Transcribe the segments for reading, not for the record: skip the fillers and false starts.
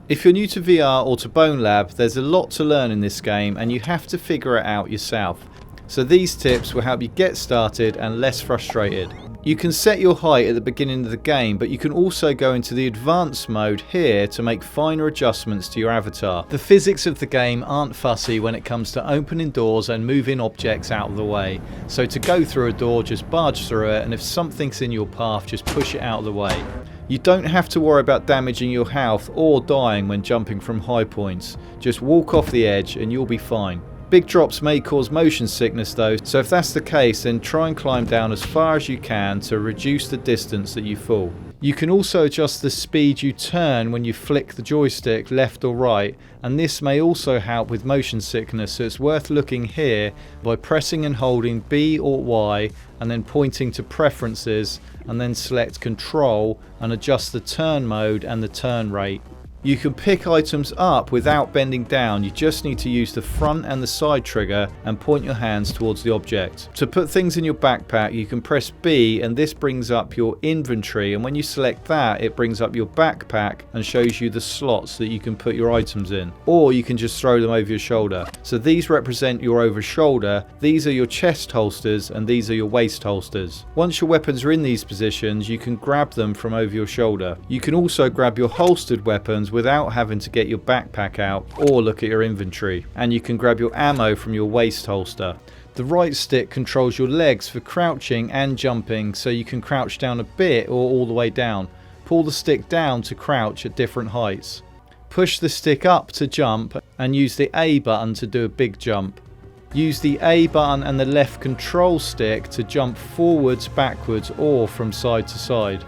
If you're new to VR or to Bonelab, there's a lot to learn in this game and you have to figure it out yourself. So these tips will help you get started and less frustrated. You can set your height at the beginning of the game, but you can also go into the advanced mode here to make finer adjustments to your avatar. The physics of the game aren't fussy when it comes to opening doors and moving objects out of the way. So to go through a door, just barge through it, and if something's in your path, just push it out of the way. You don't have to worry about damaging your health or dying when jumping from high points. Just walk off the edge and you'll be fine. Big drops may cause motion sickness though, so if that's the case, then try and climb down as far as you can to reduce the distance that you fall. You can also adjust the speed you turn when you flick the joystick left or right, and this may also help with motion sickness, so it's worth looking here by pressing and holding B or Y and then pointing to preferences and then select control and adjust the turn mode and the turn rate. You can pick items up without bending down, you just need to use the front and the side trigger and point your hands towards the object. To put things in your backpack, you can press B and this brings up your inventory, and when you select that it brings up your backpack and shows you the slots that you can put your items in. Or you can just throw them over your shoulder. So these represent your over shoulder, these are your chest holsters, and these are your waist holsters. Once your weapons are in these positions, you can grab them from over your shoulder. You can also grab your holstered weapons without having to get your backpack out or look at your inventory, and you can grab your ammo from your waist holster. The right stick controls your legs for crouching and jumping, so you can crouch down a bit or all the way down. Pull the stick down to crouch at different heights. Push the stick up to jump and use the A button to do a big jump. Use the A button and the left control stick to jump forwards, backwards or from side to side.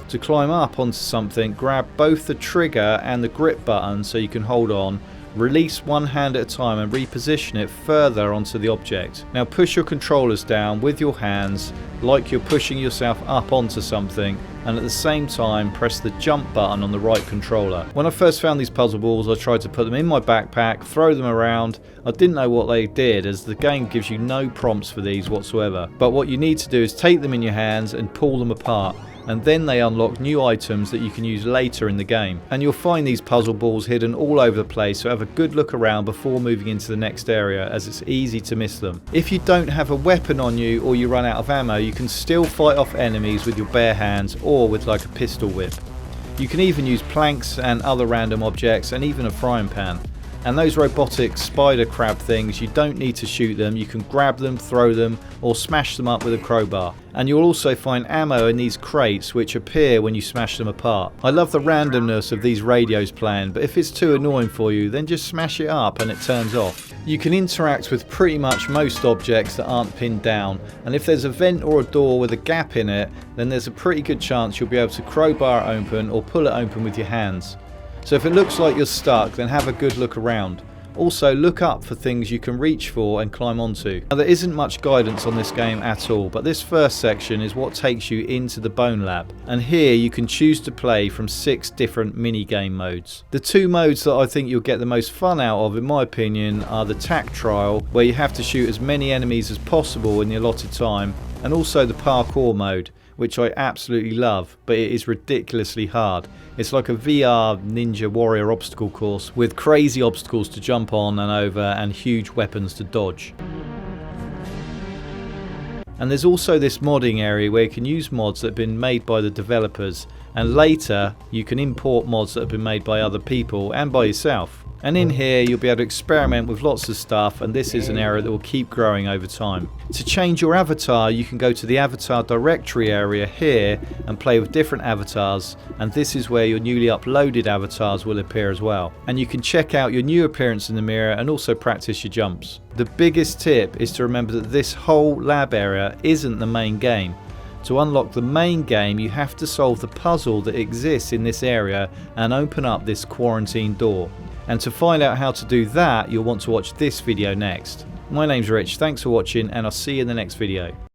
To climb up onto something, grab both the trigger and the grip button so you can hold on, release one hand at a time and reposition it further onto the object. Now push your controllers down with your hands like you're pushing yourself up onto something, and at the same time press the jump button on the right controller. When I first found these puzzle balls, I tried to put them in my backpack, throw them around. I didn't know what they did, as the game gives you no prompts for these whatsoever. But what you need to do is take them in your hands and pull them apart, and then they unlock new items that you can use later in the game. And you'll find these puzzle balls hidden all over the place, so have a good look around before moving into the next area, as it's easy to miss them. If you don't have a weapon on you or you run out of ammo, you can still fight off enemies with your bare hands or with like a pistol whip. You can even use planks and other random objects and even a frying pan. And those robotic spider crab things, you don't need to shoot them, you can grab them, throw them, or smash them up with a crowbar. And you'll also find ammo in these crates which appear when you smash them apart. I love the randomness of these radios playing, but if it's too annoying for you, then just smash it up and it turns off. You can interact with pretty much most objects that aren't pinned down, and if there's a vent or a door with a gap in it, then there's a pretty good chance you'll be able to crowbar it open or pull it open with your hands. So if it looks like you're stuck, then have a good look around. Also look up for things you can reach for and climb onto. Now there isn't much guidance on this game at all, but this first section is what takes you into the Bonelab, and here you can choose to play from 6 different mini-game modes. The 2 modes that I think you'll get the most fun out of, in my opinion, are the tac trial, where you have to shoot as many enemies as possible in the allotted time, and also the parkour mode, which I absolutely love, but it is ridiculously hard. It's like a VR Ninja Warrior obstacle course with crazy obstacles to jump on and over and huge weapons to dodge. And there's also this modding area where you can use mods that have been made by the developers, and later you can import mods that have been made by other people and by yourself. And in here you'll be able to experiment with lots of stuff, and this is an area that will keep growing over time. To change your avatar, you can go to the avatar directory area here and play with different avatars, and this is where your newly uploaded avatars will appear as well. And you can check out your new appearance in the mirror and also practice your jumps. The biggest tip is to remember that this whole lab area isn't the main game. To unlock the main game, you have to solve the puzzle that exists in this area and open up this quarantine door. And to find out how to do that, you'll want to watch this video next. My name's Rich, thanks for watching, and I'll see you in the next video.